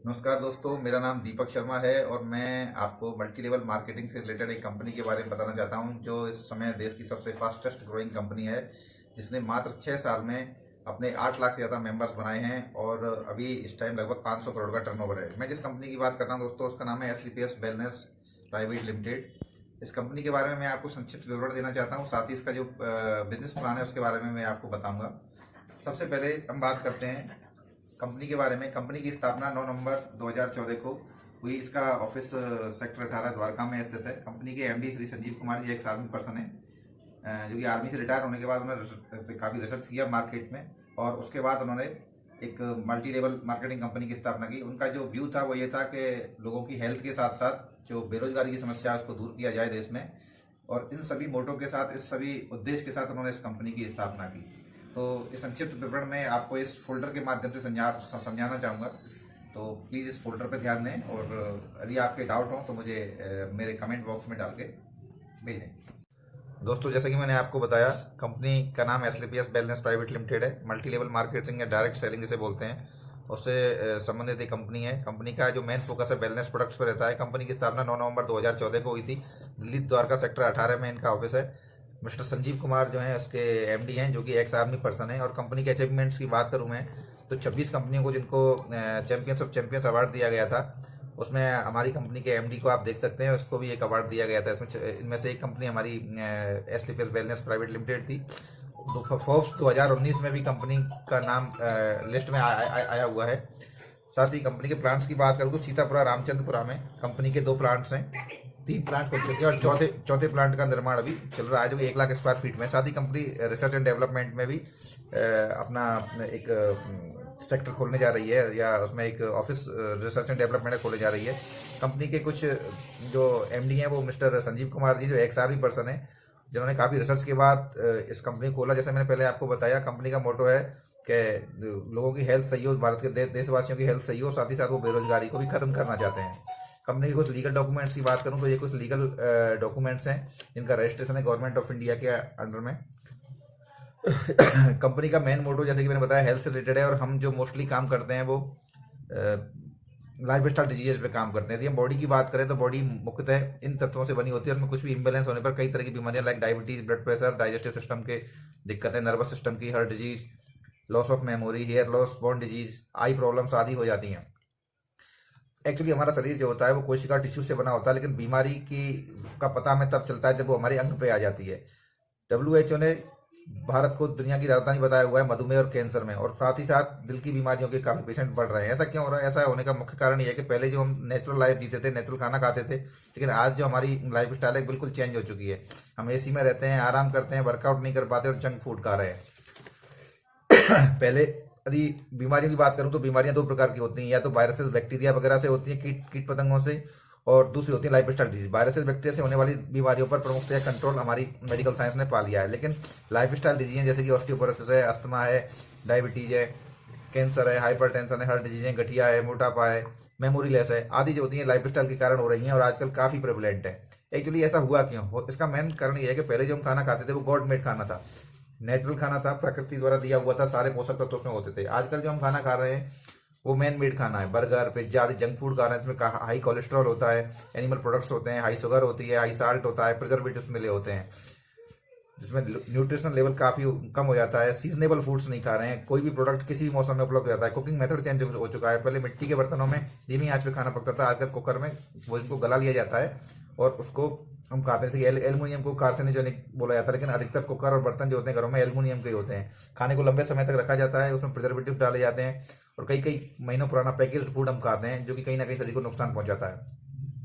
नमस्कार दोस्तों, मेरा नाम दीपक शर्मा है और मैं आपको मल्टी लेवल मार्केटिंग से रिलेटेड एक कंपनी के बारे में बताना चाहता हूं जो इस समय देश की सबसे फास्टेस्ट ग्रोइंग कंपनी है, जिसने मात्र 6 साल में अपने 8 लाख से ज़्यादा मेंबर्स बनाए हैं और अभी इस टाइम लगभग 500 करोड़ का टर्नओवर है। मैं जिस कंपनी की बात कर रहा हूं दोस्तों, उसका नाम है एसलीपीएस वेलनेस प्राइवेट लिमिटेड। इस कंपनी के बारे में मैं आपको संक्षिप्त विवरण देना चाहता हूँ, साथ ही इसका जो बिजनेस प्लान है उसके बारे में मैं आपको बताऊँगा। सबसे पहले हम बात करते हैं कंपनी के बारे में। कंपनी की स्थापना 9 नवंबर 2014 को हुई। इसका ऑफिस सेक्टर 18 द्वारका में स्थित है। कंपनी के एमडी श्री संजीव कुमार जी एक आर्मी पर्सन है, जो कि आर्मी से रिटायर होने के बाद उन्होंने काफ़ी रिसर्च किया मार्केट में और उसके बाद उन्होंने एक मल्टी लेवल मार्केटिंग कंपनी की स्थापना की। उनका जो व्यू था वो ये था कि लोगों की हेल्थ के साथ साथ जो बेरोजगारी की समस्या है उसको दूर किया जाए देश में, और इन सभी मोटो के साथ, इस सभी उद्देश्य के साथ उन्होंने इस कंपनी की स्थापना की। तो इस संक्षिप्त विवरण में आपको इस फोल्डर के माध्यम से समझाना चाहूँगा, तो प्लीज़ इस फोल्डर पर ध्यान दें और यदि आपके डाउट हो तो मुझे मेरे कमेंट बॉक्स में डाल के भेजें। दोस्तों, जैसे कि मैंने आपको बताया, कंपनी का नाम एसलीपीएस वेलनेस प्राइवेट लिमिटेड है। मल्टी लेवल मार्केटिंग या डायरेक्ट सेलिंग जिसे बोलते हैं, उससे संबंधित एक कंपनी है। कंपनी का जो मेन फोकस है वेलनेस प्रोडक्ट्स पर रहता है। कंपनी की स्थापना 9 नवंबर 2014 को हुई थी। दिल्ली द्वारका सेक्टर 18 में इनका ऑफिस है। मिस्टर संजीव कुमार जो है उसके एमडी हैं, जो कि एक्स आर्मी पर्सन है। और कंपनी के अचीवमेंट्स की बात करूं मैं तो 26 कंपनियों को जिनको चैंपियंस ऑफ चैंपियंस अवार्ड दिया गया था, उसमें हमारी कंपनी के एमडी को आप देख सकते हैं, उसको भी एक अवार्ड दिया गया था। इसमें इनमें से एक कंपनी हमारी एसलीपीएस वेलनेस प्राइवेट लिमिटेड थी। फोर्ब्स 2019 में भी कंपनी का नाम लिस्ट में आया हुआ है। साथ ही कंपनी के प्लांट्स की बात करूँ तो सीतापुरा रामचंद्रपुरा में कंपनी के 2 प्लांट्स हैं। 3 प्लांट हो चुके हैं और चौथे प्लांट का निर्माण अभी चल रहा है, जो कि 1 लाख स्क्वायर फीट में। साथ ही कंपनी रिसर्च एंड डेवलपमेंट में भी अपना एक सेक्टर खोलने जा रही है, या उसमें एक ऑफिस रिसर्च एंड डेवलपमेंट खोलने जा रही है। कंपनी के कुछ जो एमडी हैं वो मिस्टर संजीव कुमार जी, जो एक्स आर्मी पर्सन है, जिन्होंने काफ़ी रिसर्च के बाद इस कंपनी को खोला। जैसे मैंने पहले आपको बताया, कंपनी का मोटो है कि लोगों की हेल्थ सही हो, भारत के देशवासियों की हेल्थ सही हो, साथ ही साथ वो बेरोजगारी को भी खत्म करना चाहते हैं। कंपनी के कुछ लीगल डॉक्यूमेंट्स की बात करूं तो ये कुछ लीगल डॉक्यूमेंट्स हैं जिनका रजिस्ट्रेशन है गवर्नमेंट ऑफ इंडिया के अंडर में। कंपनी का मेन मोटो, जैसे कि मैंने बताया, हेल्थ से रिलेटेड है और हम जो मोस्टली काम करते हैं वो लाइफ स्टाइल डिजीज पे काम करते हैं। यदि हम बॉडी की बात करें तो बॉडी मुख्यतः इन तत्वों से बनी होती है, उसमें कुछ भी इम्बेलेंस होने पर कई तरह की बीमारियां like diabetes, blood pressure, digestive system के दिक्कतें, नर्वस सिस्टम की heart disease, loss of memory, hair loss, bone disease, eye problems आदि हो जाती हैं। एक्चुअली हमारा शरीर जो होता है वो कोशिका टिश्यू से बना होता है, लेकिन बीमारी की का पता हमें तब चलता है जब वो हमारे अंग पे आ जाती है। WHO ने भारत को दुनिया की राजधानी बताया हुआ है मधुमेह और कैंसर में, और साथ ही साथ दिल की बीमारियों के काफी पेशेंट बढ़ रहे हैं। ऐसा क्यों हो रहा है? ऐसा होने का मुख्य कारण यह है कि पहले जो हम नेचुरल लाइफ जीते थे, नेचुरल खाना खाते थे, लेकिन आज जो हमारी लाइफ स्टाइल है बिल्कुल चेंज हो चुकी है। हम एसी में रहते हैं, आराम करते हैं, वर्कआउट नहीं कर पाते और जंक फूड खा रहे हैं। पहले यदि बीमारियों की बात करूं तो बीमारियां 2 प्रकार की होती हैं, या तो वायरसेस बैक्टीरिया वगैरह से होती हैं, कीट पतंगों से, और दूसरी होती है life style disease. Viruses bacteria से होने वाली बीमारियों पर प्रमुखतः कंट्रोल हमारी मेडिकल साइंस ने पा लिया है, लेकिन लाइफ स्टाइल डिजीज जैसे कि ऑस्टियोपोरोसिस है, अस्थमा है, डायबिटीज है, कैंसर है, हाइपरटेंशन है, हार्ट डिजीज है, गठिया है, मोटापा है, मेमोरी लेस है, आदि जो होती है लाइफ स्टाइल के कारण हो रही हैं और आजकल काफी प्रेवलेंट है। एक्चुअली ऐसा हुआ क्यों? इसका मेन कारण यह है कि पहले जो हम खाना खाते थे वो गॉड मेड खाना था, नेचुरल खाना था, प्रकृति द्वारा दिया हुआ था, सारे पोषक तत्व उसमें होते थे। आजकल जो हम खाना खा रहे हैं वो मैन मेड खाना है, बर्गर, पिज्जा आदि जंक फूड खा रहे हैं। इसमें हाई कोलेस्ट्रॉल होता है, एनिमल प्रोडक्ट्स होते हैं, हाई शुगर होती है, हाई साल्ट होता है, प्रिजर्वेटिव्स मिले होते हैं, जिसमें न्यूट्रिशनल लेवल काफी कम हो जाता है। सीजनेबल फूड्स नहीं खा रहे हैं, कोई भी प्रोडक्ट किसी भी मौसम में उपलब्ध हो जाता है। कुकिंग मेथड चेंज हो चुका है। पहले मिट्टी के बर्तनों में धीमी आंच पे खाना पकता था, आजकल कुकर में वो इनको गला लिया जाता है और उसको हम खाते हैं। जैसे एल्युमिनियम को कार्सिनोजेनिक बोला जाता है, लेकिन अधिकतर कुकर और बर्तन जो होते हैं घरों में एल्युमिनियम के होते हैं। खाने को लंबे समय तक रखा जाता है, उसमें प्रिजर्वेटिव डाले जाते हैं और कई कई महीनों पुराना पैकेज्ड फूड हम खाते हैं, जो कि कहीं ना कहीं शरीर को नुकसान पहुंचाता है।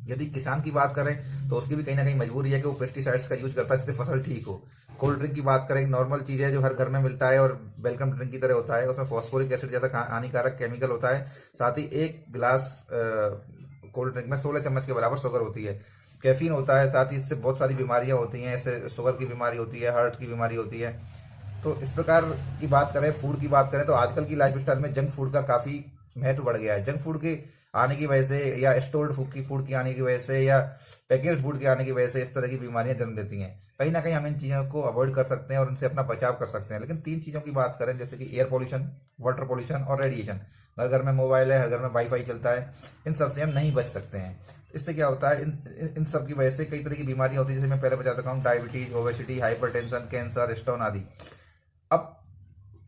यदि किसान की बात करें तो उसकी भी कहीं ना कहीं मजबूरी है कि वो पेस्टिसाइड्स का यूज करता है जिससे फसल ठीक हो। कोल्ड ड्रिंक की बात करें, नॉर्मल चीज है जो हर घर में मिलता है और वेलकम ड्रिंक की तरह होता है। उसमें फॉस्फोरिक एसिड जैसा हानिकारक केमिकल होता है। साथ ही 1 गिलास कोल्ड ड्रिंक में 16 चम्मच के बराबर शुगर होती है, कैफीन होता है। साथ ही इससे बहुत सारी बीमारियां होती हैं, इससे शुगर की बीमारी होती है, हार्ट की बीमारी होती है। तो इस प्रकार की बात करें, फूड की बात करें तो आजकल की लाइफ स्टाइल में जंक फूड का काफी महत्व बढ़ गया है। जंक फूड के आने की वजह से या स्टोर्ड फूड की आने की वजह से या पैकेज फूड के आने की वजह से इस तरह की बीमारियां जन्म देती हैं। कहीं ना कहीं हम इन चीज़ों को अवॉइड कर सकते हैं और उनसे अपना बचाव कर सकते हैं। लेकिन 3 चीज़ों की बात करें, जैसे कि एयर पोल्यूशन, वाटर पोल्यूशन और रेडिएशन। हर घर में मोबाइल है, हर घर में वाईफाई चलता है, इन सब से हम नहीं बच सकते हैं। इससे क्या होता है, इन सब की वजह से कई तरह की बीमारियां होती है, जैसे मैं पहले बता चुका हूँ, diabetes, obesity, hypertension, cancer, stone आदि। अब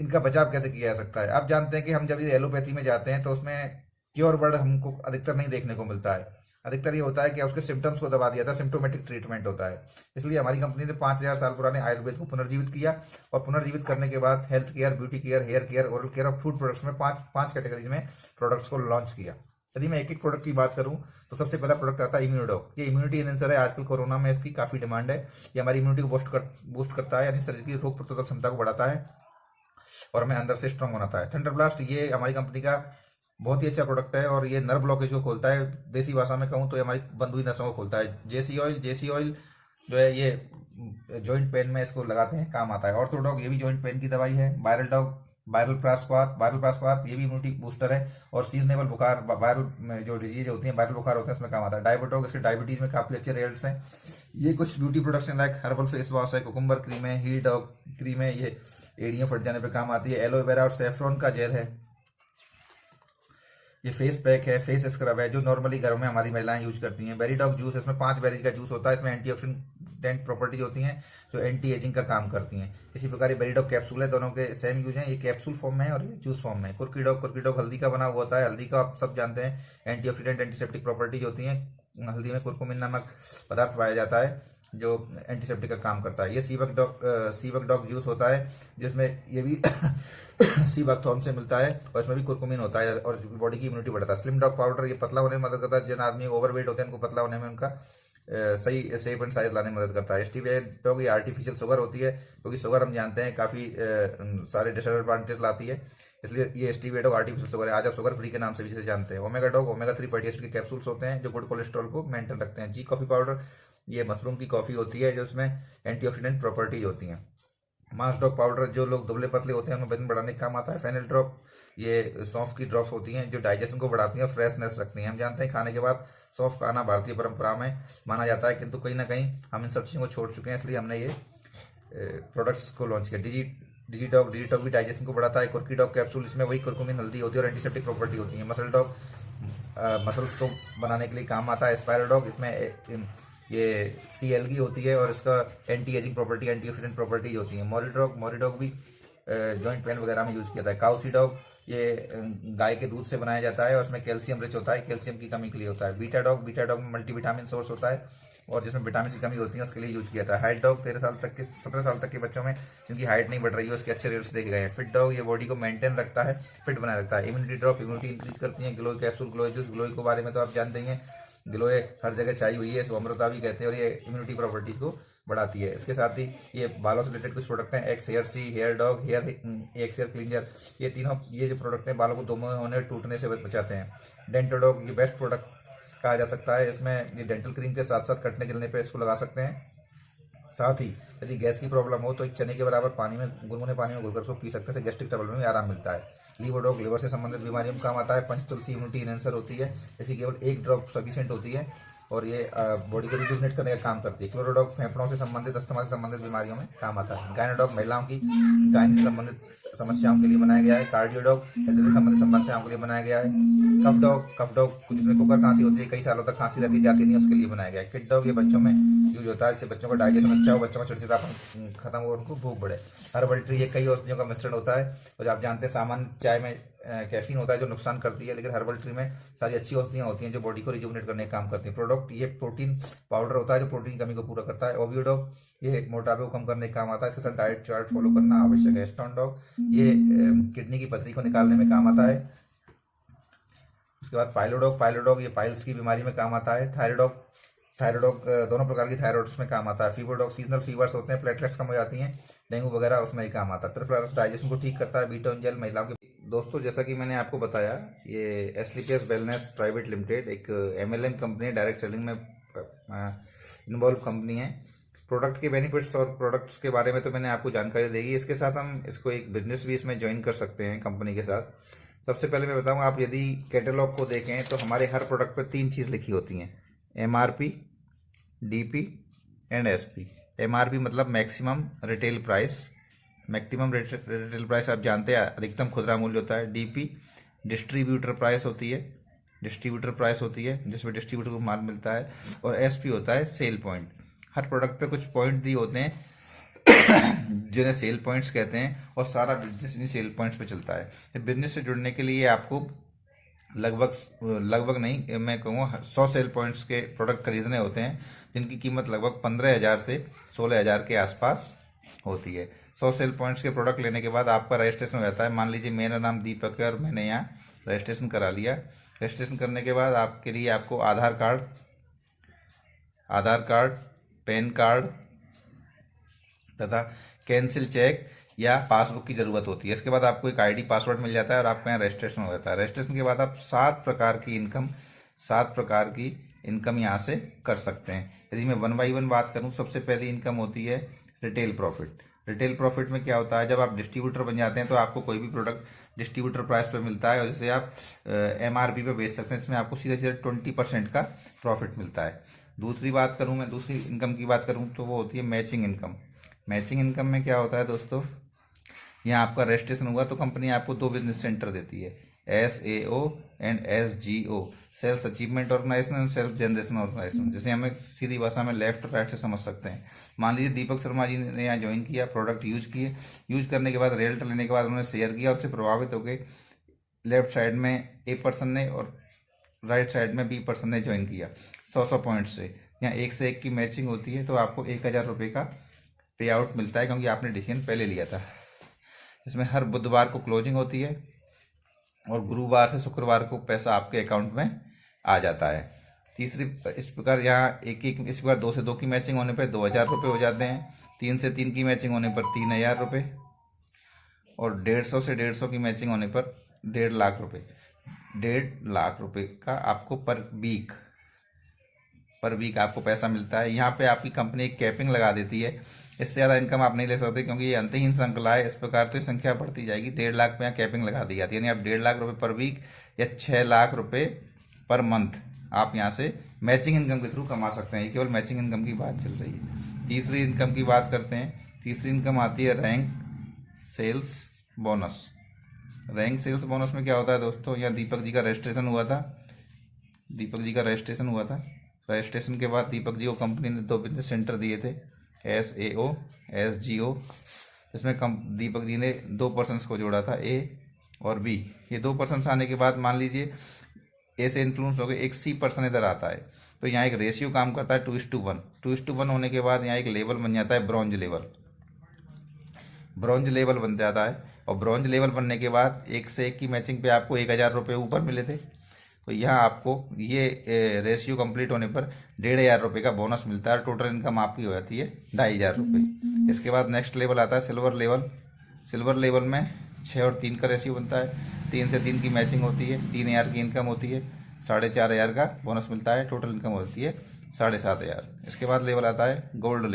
इनका बचाव कैसे किया जा सकता है? आप जानते हैं कि हम जब ये एलोपैथी में जाते हैं तो उसमें क्योर वर्ड हमको अधिकतर नहीं देखने को मिलता है। अधिकतर ये होता है कि उसके सिम्टम्स को दबा दिया था, सिम्टोमेटिक ट्रीटमेंट होता है। इसलिए हमारी कंपनी ने 5000 साल पुराने आयुर्वेद को पुनर्जीवित किया और पुनर्जीवित करने के बाद health care, beauty care, hair care, oral care और फूड प्रोडक्ट्स में पांच कैटेगरीज में प्रोडक्ट्स को लॉन्च किया। यदि मैं एक एक प्रोडक्ट की बात करूं तो सबसे पहला प्रोडक्ट आता है इम्यूनोडॉग। ये इम्यूनिटी एनहेंसर है। आजकल कोरोना में इसकी काफी डिमांड है। ये हमारी इम्यूनिटी को बूस्ट करता है, यानी शरीर की रोग प्रतिरोधक क्षमता को बढ़ाता है और हमें अंदर से स्ट्रांग बनाता है। थंडर ब्लास्ट, ये हमारी कंपनी का बहुत ही अच्छा प्रोडक्ट है और ये नर्व ब्लॉकेज को खोलता है। देसी भाषा में कहूँ तो ये हमारी बंधुई नसों को खोलता है। जेसी ऑयल जो है ये जॉइंट पेन में इसको लगाते हैं, काम आता है। ऑर्थोडॉग, ये भी जॉइंट पेन की दवाई है। वायरल डॉग, वायरल प्रास्क्वाथ, ये भी इम्यूनिटी बूस्टर है और सीजनेबल बुखार, वायरल जो डिजीज होती है, वायरल बुखार होते हैं, उसमें काम आता है। डायबिटोग, इसके डायबिटीज में काफी अच्छे रिजल्ट्स हैं। ये कुछ ब्यूटी प्रोडक्ट्स हैं, लाइक हर्बल फेस वॉश है, कुकुम्बर क्रीम है, हील डॉग क्रीम है, ये एड़ियां फट जाने पे काम आती है। एलोवेरा और सेफ्रॉन का जेल है। ये फेस पैक है, फेस स्क्रब है, जो नॉर्मली घरों में हमारी महिलाएं यूज करती हैं। बेरी डॉग जूस, इसमें 5 बेरीज का जूस होता है। इसमें एंटीऑक्सीडेंट प्रॉपर्टीज होती हैं जो एंटी एजिंग का काम करती हैं। इसी प्रकार ये बेरी डॉग कैप्सूल है, दोनों के सेम यूज है। ये कैप्सूल फॉर्म में है और ये जूस फॉर्म में है। कुर्की डॉग हल्दी का बना हुआ होता है। हल्दी का आप सब जानते हैं एंटीऑक्सीडेंट, एंटीसेप्टिक प्रॉपर्टीज होती हैं। हल्दी में कुरकुमिन नामक पदार्थ पाया जाता है जो एंटीसेप्टिक का काम करता है। ये सीबक डॉग जूस होता है, जिसमें ये भी सीबकथॉर्न से मिलता है और इसमें भी कुरकुमिन होता है और बॉडी की इम्यूनिटी बढ़ाता है। स्लिम डॉग पाउडर, ये पतला होने में मदद करता है। जिन आदमी ओवरवेट होते हैं उनको पतला होने में उनका सही शेप एंड साइज लाने में मदद करता है। स्टीविया डॉग, ये आर्टिफिशियल शुगर होती है, क्योंकि शुगर हम जानते हैं काफी सारे डिसएडवांटेज लाती है, इसलिए ये स्टीविया डॉग आर्टिफिशियल शुगर है। आज आप शुगर फ्री के नाम से भी जिसे जानते हैं। Omega dog, omega 3 fatty acid के कैप्सूल्स होते हैं जो गुड कोलेस्ट्रॉल को मेंटेन रखते हैं। जी कॉफी पाउडर, ये मशरूम की कॉफी होती है जो उसमें एंटीऑक्सीडेंट प्रॉपर्टीज होती हैं। मास डॉग पाउडर, जो लोग दुबले पतले होते हैं उनको वजन बढ़ाने का काम आता है। फेनल ड्रॉप, ये सौंफ की ड्रॉप्स होती हैं जो डाइजेशन को बढ़ाती हैं और फ्रेशनेस रखती हैं। हम जानते हैं खाने के बाद सौंफ का आना भारतीय परंपरा में माना जाता है, किंतु कहीं ना कहीं हम इन सब चीज़ों को छोड़ चुके हैं, इसलिए हमने ये प्रोडक्ट्स को लॉन्च किया। डिजीटॉक भी डाइजेशन को बढ़ाता है। कुर्की डॉग कैप्सूल, इसमें वही कुरकुमिन, हल्दी होती है और एंटीसेप्टिक प्रॉपर्टी होती है। मसल डॉग मसल्स को बनाने के लिए काम आता है। स्पाइरो डॉग, इसमें ये CLG होती है और इसका anti ageing property, antioxidant properties होती है। मोरीडॉग भी जॉइंट पेन वगैरह में यूज किया जाता है। काउसी डॉग, ये गाय के दूध से बनाया जाता है और इसमें कैल्शियम रिच होता है, कैल्शियम की कमी के लिए होता है। बीटा डॉग में मल्टीविटामिन सोर्स होता है और जिसमें विटामिन की कमी होती है उसके लिए यूज किया जाता है। हाइट डॉग, 17 साल तक के बच्चों में जिनकी हाइट नहीं बढ़ रही है उसके अच्छे रिजल्ट्स देखे गए हैं। फिट डॉग, ये बॉडी को मेंटेन रखता है, फिट बनाए रखता है। इम्यूनिटी ड्रॉप, इम्यूनिटी इंक्रीज करती है। Glow capsule, glow juice, glow के बारे में तो आप जानते ही हैं, ग्लोए हर जगह चाहिए हुई है, इसको अमृता भी कहते हैं और ये इम्यूनिटी प्रॉपर्टीज को बढ़ाती है। इसके साथ ही ये बालों से रिलेटेड कुछ प्रोडक्ट हैं। एक्स हेयर सी, हेयर डॉग, एक्स हेयर क्लींजर, ये तीनों ये जो प्रोडक्ट हैं बालों को दुम होने और टूटने से बचाते हैं। डेंटोडॉग, ये बेस्ट प्रोडक्ट कहा जा सकता है। इसमें ये डेंटल क्रीम के साथ साथ कटने जलने पे इसको लगा सकते हैं। साथ ही यदि गैस की प्रॉब्लम हो तो एक चने के बराबर गुनगुने पानी में घुलकर उसको पी सकते हैं, गैस्ट्रिक ट्रबल में भी आराम मिलता है। लीवोडॉग, लिवर से संबंधित बीमारियों में काम आता है। पंचतुलसी इम्यूनिटी एनहेंसर होती है, इसकी केवल 1 ड्रॉप सफिशिएंट होती है और ये बॉडी को रिजुवनेट करने का काम करती है। क्लोरोडॉग, फेफड़ों से संबंधित, अस्थमा से संबंधित बीमारियों में काम आता है। गायनोडॉग, महिलाओं की गायन से संबंधित समस्याओं के लिए बनाया गया है। कार्डियोडॉग, हृदय से संबंधित समस्याओं के लिए बनाया गया है। कफ डॉग जिसमें कुकर खांसी होती है, कई सालों तक खांसी रहती जाती नहीं, उसके लिए बनाया गया है। किड डॉग, ये बच्चों में यूज होता है, इससे बच्चों का डाइजेशन अच्छा हो, बच्चों का चिड़चिड़ापन खत्म हो, उनको भूख बढ़े। हर्बल ट्री, ये कई औषधियों का मिश्रण होता है और आप जानते हैं सामान्य चाय में कैफीन होता है जो नुकसान करती है, लेकिन हर्बल ट्री में सारी अच्छी औषधियां होती हैं जो बॉडी को रिजुवनेट करने का काम करती हैं। प्रोडक्ट, ये प्रोटीन पाउडर होता है जो प्रोटीन की कमी को पूरा करता है। ओवियोडॉग, ये मोटापे को कम करने का काम आता है, इसके साथ डाइट चार्ट फॉलो करना आवश्यक है। स्टोन डॉग, ये किडनी की पथरी को निकालने में काम आता है। उसके बाद पाइलोडॉग, ये पाइल्स की बीमारी में काम आता है। थायराइडॉग दोनों प्रकार की थायराइड्स में काम आता है। फीवरडॉग, सीजनल फीवर्स होते हैं, प्लेटलेट्स कम हो जाती हैं, डेंगू वगैरह उसमें ही काम आता है। त्रिफलारस, डाइजेशन को ठीक करता है। बीटोन जेल, महिलाओं के। दोस्तों, जैसा कि मैंने आपको बताया, ये एस्लीपियस वेलनेस प्राइवेट लिमिटेड एक MLM कंपनी है, डायरेक्ट सेलिंग में इन्वॉल्व कंपनी है। प्रोडक्ट के बेनिफिट्स और प्रोडक्ट्स के बारे में तो मैंने आपको जानकारी देगी, इसके साथ हम इसको एक बिजनेस भी इसमें ज्वाइन कर सकते हैं कंपनी के साथ, सबसे पहले मैं बताऊंगा, आप यदि कैटलॉग को देखें तो हमारे हर प्रोडक्ट पर 3 चीज़ लिखी होती हैं, MRP, DP and SP। MRP मतलब maximum retail price, maximum retail price आप जानते हैं अधिकतम खुदरा मूल्य होता है। DP डिस्ट्रीब्यूटर प्राइस होती है, डिस्ट्रीब्यूटर प्राइस होती है जिसमें डिस्ट्रीब्यूटर को माल मिलता है। और SP होता है सेल पॉइंट। हर प्रोडक्ट पे कुछ पॉइंट दिए होते हैं जिन्हें सेल पॉइंट्स कहते हैं, और सारा बिजनेस इन्हीं सेल पॉइंट्स पे चलता है। बिजनेस से जुड़ने के लिए आपको लगभग नहीं, मैं कहूँगा 100 सेल पॉइंट्स के प्रोडक्ट खरीदने होते हैं, जिनकी कीमत लगभग 15,000 से 16,000 के आसपास होती है। 100 सेल पॉइंट्स के प्रोडक्ट लेने के बाद आपका रजिस्ट्रेशन हो जाता है। मान लीजिए मेरा नाम दीपक है और मैंने यहाँ रजिस्ट्रेशन करा लिया। रजिस्ट्रेशन करने के बाद आपके लिए आपको आधार कार्ड, पैन कार्ड तथा कैंसिल चेक या पासबुक की जरूरत होती है। इसके बाद आपको एक ID पासवर्ड मिल जाता है और आपका यहाँ रजिस्ट्रेशन हो जाता है। रजिस्ट्रेशन के बाद आप 7 प्रकार की इनकम यहाँ से कर सकते हैं। यदि मैं 1 बाई 1 बात करूँ, सबसे पहली इनकम होती है रिटेल प्रॉफिट। रिटेल प्रॉफिट में क्या होता है, जब आप डिस्ट्रीब्यूटर बन जाते हैं तो आपको कोई भी प्रोडक्ट डिस्ट्रीब्यूटर प्राइस पे मिलता है और जिसे आप MRP पे बेच सकते हैं। इसमें आपको सीधे सीधे 20% का प्रॉफिट मिलता है। दूसरी इनकम की बात करूँ तो वो होती है मैचिंग इनकम। मैचिंग इनकम में क्या होता है दोस्तों, यहाँ आपका रजिस्ट्रेशन हुआ तो कंपनी आपको 2 बिजनेस सेंटर देती है, SAO and SGO, sales achievement organisation and self generation organisation, जिसे हमें सीधी भाषा में लेफ्ट राइट से समझ सकते हैं। मान लीजिए दीपक शर्मा जी ने यहाँ ज्वाइन किया, प्रोडक्ट यूज करने के बाद रिजल्ट लेने के बाद उन्होंने शेयर किया, उससे प्रभावित हो गए। लेफ्ट साइड में A पर्सन ने और राइट साइड में B पर्सन ने ज्वाइन किया 100 पॉइंट से। यहाँ 1 से 1 की मैचिंग होती है तो आपको 1,000 रुपये का पे आउट मिलता है, क्योंकि आपने डिसीजन पहले लिया था। इसमें हर बुधवार को क्लोजिंग होती है और गुरुवार से शुक्रवार को पैसा आपके अकाउंट में आ जाता है। इस प्रकार यहाँ इस प्रकार 2 से 2 की मैचिंग होने पर 2,000 रुपये हो जाते हैं। 3 से 3 की मैचिंग होने पर 3,000 रुपये और 150 से 150 की मैचिंग होने पर 1.5 लाख रुपये। 1.5 लाख रुपये का आपको पर वीक आपको पैसा मिलता है। यहाँ पे आपकी कंपनी एक कैपिंग लगा देती है, इससे ज़्यादा इनकम आप नहीं ले सकते, क्योंकि ये अंतहीन श्रृंखला है। इस प्रकार तो संख्या बढ़ती जाएगी। 1.5 लाख पे यहाँ कैपिंग लगा दी जाती है, यानी आप 1.5 लाख रुपये पर वीक या 6 लाख रुपये पर मंथ आप यहाँ से मैचिंग इनकम के थ्रू कमा सकते हैं। ये केवल मैचिंग इनकम की बात चल रही है। तीसरी इनकम की बात करते हैं। तीसरी इनकम आती है rank sales bonus. Rank sales bonus में क्या होता है दोस्तों, यहाँ दीपक जी का रजिस्ट्रेशन हुआ था। रजिस्ट्रेशन के बाद दीपक जी को कंपनी ने 2 बिजनेस सेंटर दिए थे, SAO SGO, जिसमें दीपक जी ने 2 पर्सन्स को जोड़ा था, A और B। ये 2 पर्सन्स आने के बाद मान लीजिए A से इन्फ्लुएंस हो गए, एक C पर्सन इधर आता है, तो यहाँ एक रेशियो काम करता है 2:1। 2:1 होने के बाद यहाँ एक लेवल बन जाता है ब्रॉन्ज लेवल बन जाता है। और ब्रॉन्ज लेवल बनने के बाद 1 से 1 की मैचिंग पे आपको 1,000 रुपये ऊपर मिले थे, तो यहाँ आपको ये रेशियो कंप्लीट होने पर 1,500 रुपये का बोनस मिलता है। टोटल इनकम आपकी हो जाती है 2,500 रुपये। इसके बाद नेक्स्ट लेवल आता है सिल्वर लेवल में 6 और 3 का रेशियो बनता है। 3 से 3 की मैचिंग होती है, 3,000 की इनकम होती है, 4,500 का बोनस मिलता है, टोटल इनकम होती है 7,500। इसके बाद लेवल आता है गोल्ड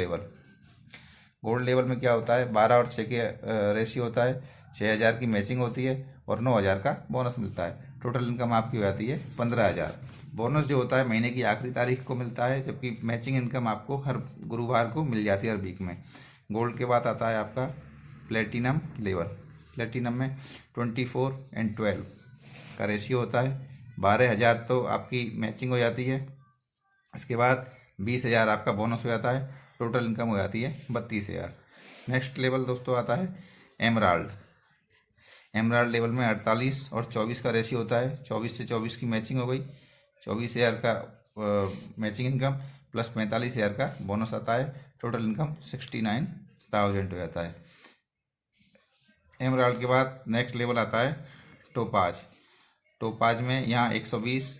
लेवल में क्या होता है, 12 और 6 के रेशियो होता है, 6,000 की मैचिंग होती है और 9,000 का बोनस मिलता है। टोटल इनकम आपकी हो जाती है 15,000। बोनस जो होता है महीने की आखिरी तारीख को मिलता है, जबकि मैचिंग इनकम आपको हर गुरुवार को मिल जाती है, हर वीक में। गोल्ड के बाद आता है आपका प्लेटिनम लेवल। प्लेटिनम में 24 एंड 12 का रेशियो होता है, 12,000 तो आपकी मैचिंग हो जाती है। इसके बाद 20,000 आपका बोनस हो जाता है, टोटल इनकम हो जाती है 32,000। नेक्स्ट लेवल दोस्तों आता है एमराल्ड लेवल में 48 और 24 का रेशियो होता है। 24 से 24 की मैचिंग हो गई, 24,000 का मैचिंग इनकम प्लस 45,000 का बोनस आता है, टोटल इनकम 69,000 हो जाता है। एमराल्ड के बाद नेक्स्ट लेवल आता है टोपाज में यहाँ 120,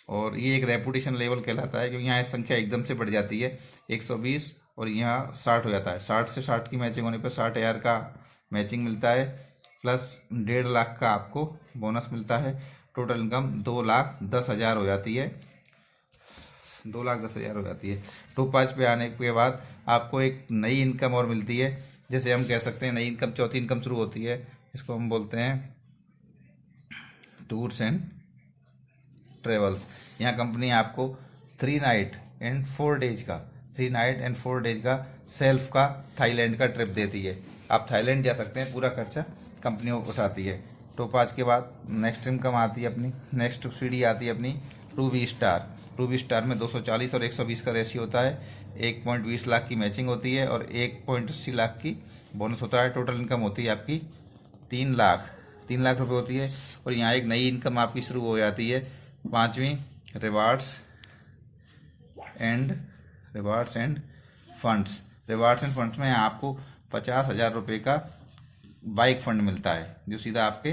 और ये एक रेपुटेशन लेवल कहलाता है, क्योंकि यहाँ संख्या एकदम से बढ़ जाती है। 120 और यहाँ 60 हो जाता है। 60 से 60 की मैचिंग होने पर 60,000 का मैचिंग मिलता है, प्लस 1.5 लाख का आपको बोनस मिलता है। टोटल इनकम 2,10,000 हो जाती है, 2,10,000 हो जाती है। टोपाज पे आने के बाद आपको एक नई इनकम और मिलती है, जैसे हम कह सकते हैं नई इनकम, चौथी इनकम शुरू होती है। इसको हम बोलते हैं टूर्स एंड ट्रेवल्स। यहाँ कंपनी आपको 3 नाइट एंड 4 डेज का सेल्फ का थाईलैंड का ट्रिप देती है। आप थाईलैंड जा सकते हैं, पूरा खर्चा कंपनी उठाती है। टोपाज के बाद नेक्स्ट इनकम आती है अपनी, नेक्स्ट सीढ़ी आती है अपनी रूबी स्टार। रूबी स्टार में 240 और 120 का रेशियो होता है। 1.20 लाख की मैचिंग होती है और 1.80 लाख की बोनस होता है। टोटल इनकम होती है आपकी 3 लाख रुपए होती है। और यहाँ एक नई इनकम आपकी शुरू हो जाती है, 5वीं रिवार्ड्स एंड फंड्स में आपको 50,000 रुपये का बाइक फंड मिलता है जो सीधा आपके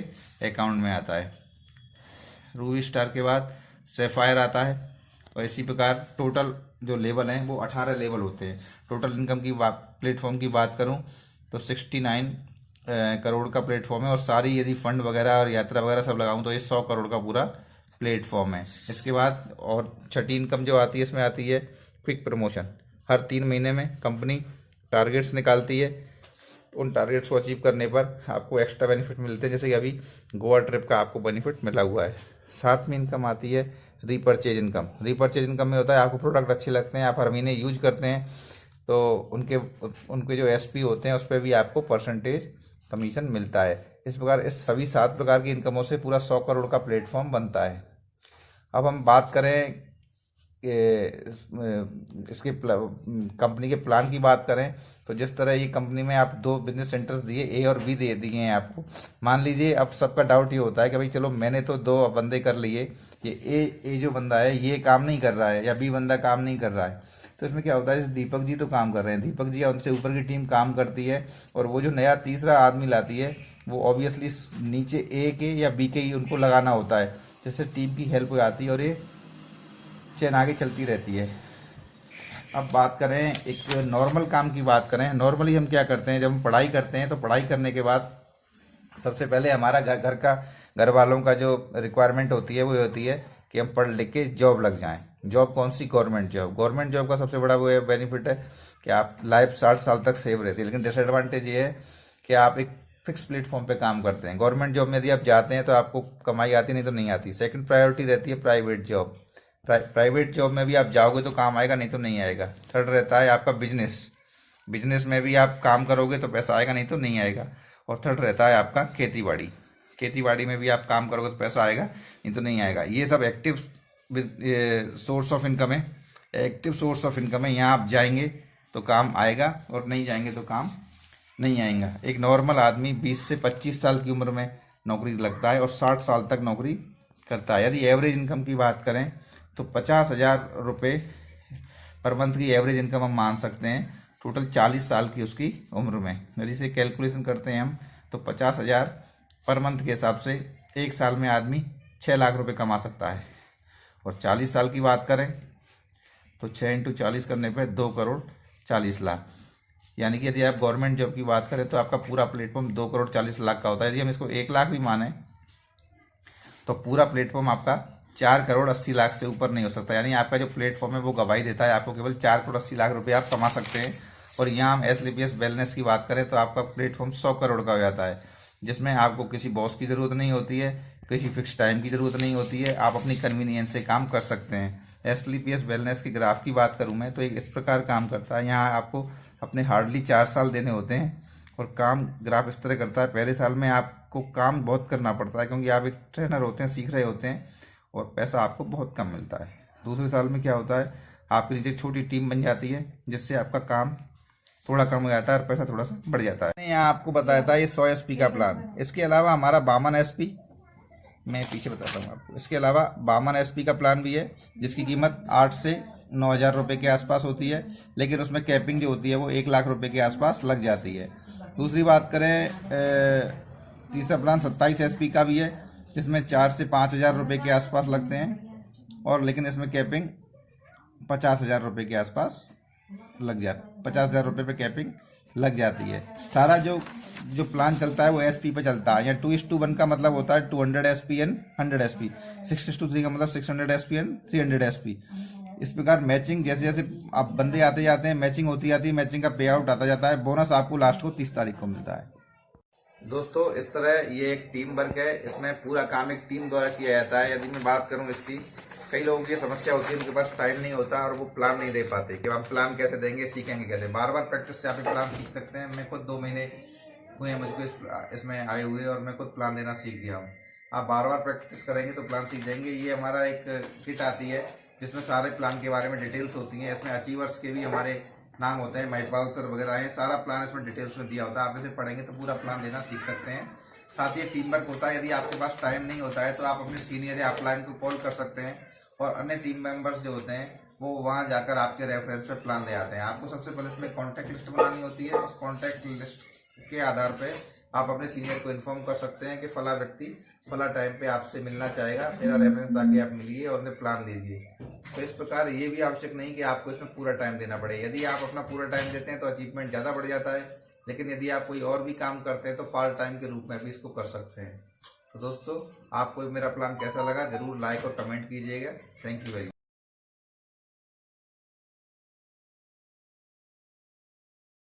अकाउंट में आता है। रूबी स्टार के बाद सैफायर आता है और इसी प्रकार टोटल जो लेवल हैं वो 18 लेवल होते हैं। टोटल इनकम की प्लेटफॉर्म की बात करूं तो 69 करोड़ का प्लेटफॉर्म है और सारी यदि फंड वगैरह और यात्रा वगैरह सब लगाऊं तो ये 100 करोड़ का पूरा प्लेटफॉर्म है। इसके बाद और छठी इनकम जो आती है इसमें आती है क्विक प्रमोशन। हर 3 महीने में कंपनी टारगेट्स निकालती है, उन टारगेट्स को अचीव करने पर आपको एक्स्ट्रा बेनिफिट मिलते हैं, जैसे कि अभी गोवा ट्रिप का आपको बेनिफिट मिला हुआ है। 7वीं इनकम आती है रीपर्चेज इनकम में होता है आपको प्रोडक्ट अच्छे लगते हैं, आप हर महीने यूज करते हैं तो उनके जो एसपी होते हैं उस पर भी आपको परसेंटेज कमीशन मिलता है। इस प्रकार इस सभी 7 प्रकार की इनकमों से पूरा 100 करोड़ का प्लेटफॉर्म बनता है। अब हम बात करें इसके कंपनी के प्लान की बात करें तो जिस तरह ये कंपनी में आप 2 बिजनेस सेंटर्स दिए, ए और बी दे दिए हैं आपको। मान लीजिए अब सबका डाउट ये होता है कि भाई चलो मैंने तो 2 बंदे कर लिए, ये ए जो बंदा है ये काम नहीं कर रहा है या बी बंदा काम नहीं कर रहा है, तो इसमें क्या होता है, जैसे दीपक जी तो काम कर रहे हैं, दीपक जी उनसे ऊपर की टीम काम करती है और वो जो नया तीसरा आदमी लाती है वो ऑब्वियसली नीचे ए के या बी के ही उनको लगाना होता है, जिससे टीम की हेल्प हो जाती है और ये चेन आगे चलती रहती है। अब बात करें एक नॉर्मल काम की बात करें, नॉर्मली हम क्या करते हैं जब हम पढ़ाई करते हैं तो पढ़ाई करने के बाद सबसे पहले हमारा घर वालों का जो रिक्वायरमेंट होती है वो होती है कि हम पढ़ लिख के जॉब लग जाएं। जॉब कौन सी? गवर्नमेंट जॉब का सबसे बड़ा वो बेनिफिट है कि आप लाइफ 60 साल तक सेव रहती है। लेकिन डिसएडवांटेज ये है कि आप एक फिक्स प्लेटफॉर्म पे काम करते हैं। गवर्नमेंट जॉब में यदि आप जाते हैं तो आपको कमाई आती नहीं तो नहीं आती। सेकंड प्रायोरिटी रहती है प्राइवेट जॉब। प्राइवेट जॉब में भी आप जाओगे तो काम आएगा, नहीं तो नहीं आएगा। थर्ड रहता है आपका बिजनेस में भी आप काम करोगे तो पैसा आएगा, नहीं तो नहीं आएगा। और थर्ड रहता है आपका खेती बाड़ी में भी आप काम करोगे तो पैसा आएगा, नहीं तो नहीं आएगा। ये सब एक्टिव सोर्स ऑफ इनकम है। यहाँ आप जाएंगे तो काम आएगा और नहीं जाएंगे तो काम नहीं आएगा। एक नॉर्मल आदमी 20 से 25 साल की उम्र में नौकरी लगता है और 60 साल तक नौकरी करता है। यदि एवरेज इनकम की बात करें तो 50,000 रुपये पर मंथ की एवरेज इनकम हम मान सकते हैं, टोटल 40 साल की उसकी उम्र में। यदि इसे कैलकुलेशन करते हैं हम तो 50,000 पर मंथ के हिसाब से 1 साल में आदमी 6 लाख रुपए कमा सकता है। और 40 साल की बात करें तो 6 × 40 करने पे 2 करोड़ 40 लाख। यानी कि यदि आप गवर्नमेंट जॉब की बात करें तो आपका पूरा प्लेटफॉर्म 2 करोड़ 40 लाख का होता है। यदि हम इसको 1 लाख भी माने तो पूरा प्लेटफॉर्म आपका 4 करोड़ 80 लाख से ऊपर नहीं हो सकता। यानी आपका जो प्लेटफॉर्म है वो गवाही देता है आपको केवल 4 करोड़ 80 लाख रुपए आप कमा सकते हैं। और यहाँ हम SLPS वेलनेस की बात करें तो आपका प्लेटफॉर्म 100 करोड़ का हो जाता है, जिसमें आपको किसी बॉस की ज़रूरत नहीं होती है, किसी फिक्स टाइम की ज़रूरत नहीं होती है, आप अपनी कन्वीनियंस से काम कर सकते हैं। SLPS वेलनेस के ग्राफ की बात करूँ मैं तो एक इस प्रकार काम करता है। यहाँ आपको अपने हार्डली 4 साल देने होते हैं और काम ग्राफ इस तरह करता है। पहले साल में आपको काम बहुत करना पड़ता है क्योंकि आप एक ट्रेनर होते हैं, सीख रहे होते हैं और पैसा आपको बहुत कम मिलता है। दूसरे साल में क्या होता है, आपके नीचे छोटी टीम बन जाती है जिससे आपका काम थोड़ा कम हो जाता है और पैसा थोड़ा सा बढ़ जाता है। यहाँ आपको बताया था ये 100 SP का प्लान। इसके अलावा हमारा 52 SP, मैं पीछे बताता हूँ आपको, इसके अलावा 52 SP का प्लान भी है जिसकी कीमत 8 से 9,000 रुपये के आसपास होती है, लेकिन उसमें कैपिंग जो होती है वो 1 लाख रुपये के आसपास लग जाती है। दूसरी बात करें तीसरा प्लान 27 SP का भी है जिसमें 4 से 5,000 रुपये के आसपास लगते हैं और लेकिन इसमें कैपिंग 50,000 रुपये के आसपास लग जाती, 50,000 रुपये पे कैपिंग लग जाती है। सारा जो प्लान चलता है वो SP पे चलता है। यहाँ 2:1 का मतलब होता है 200 SP एंड 100 SP। 6:3 का मतलब 600 SP एंड 300 SP। इस प्रकार मैचिंग जैसे जैसे आप बंदे आते जाते हैं, मैचिंग होती जाती है, मैचिंग का पे आउट आता जाता है। बोनस आपको लास्ट को 30 तारीख को मिलता है। दोस्तों इस तरह ये एक टीम वर्क है, इसमें पूरा काम एक टीम द्वारा किया जाता है। यदि मैं बात करूं इसकी, कई लोगों की समस्या होती है, उनके पास टाइम नहीं होता और वो प्लान नहीं दे पाते कि हम प्लान कैसे देंगे, सीखेंगे कैसे। बार बार प्रैक्टिस से आप प्लान सीख सकते हैं। मैं खुद 2 महीने हुए हैं मुझको इसमें आए हुए और मैं खुद प्लान देना सीख गया हूँ। आप बार बार प्रैक्टिस करेंगे तो प्लान सीख जाएंगे। ये हमारा एक किट आती है जिसमें सारे प्लान के बारे में डिटेल्स होती हैं। इसमें अचीवर्स के भी हमारे नाम होते हैं, महिपाल सर वगैरह हैं। सारा प्लान इसमें डिटेल्स में दिया होता है। आप इसे पढ़ेंगे तो पूरा प्लान देना सीख सकते हैं। साथ ही टीम वर्क होता है। यदि आपके पास टाइम नहीं होता है तो आप अपने सीनियर या अपलाइन को कॉल कर सकते हैं और अन्य टीम मेंबर्स जो होते हैं वो वहां जाकर आपके रेफरेंस पे प्लान ले आते हैं। आपको सबसे पहले इसमें कॉन्टैक्ट लिस्ट बनानी होती है। उस कॉन्टैक्ट लिस्ट के आधार पे आप अपने सीनियर को इन्फॉर्म कर सकते हैं कि फला व्यक्ति फला टाइम पे आपसे मिलना चाहेगा, मेरा रेफरेंस ताकि आप मिलिए और उन्हें प्लान दीजिए। तो इस प्रकार ये भी आवश्यक नहीं कि आपको इसमें पूरा टाइम देना पड़े। यदि आप अपना पूरा टाइम देते हैं तो अचीवमेंट ज़्यादा बढ़ जाता है, लेकिन यदि आप कोई और भी काम करते हैं तो पार्ट टाइम के रूप में भी इसको कर सकते हैं। तो दोस्तों आपको मेरा प्लान कैसा लगा जरूर लाइक और कमेंट कीजिएगा। Thank you very much.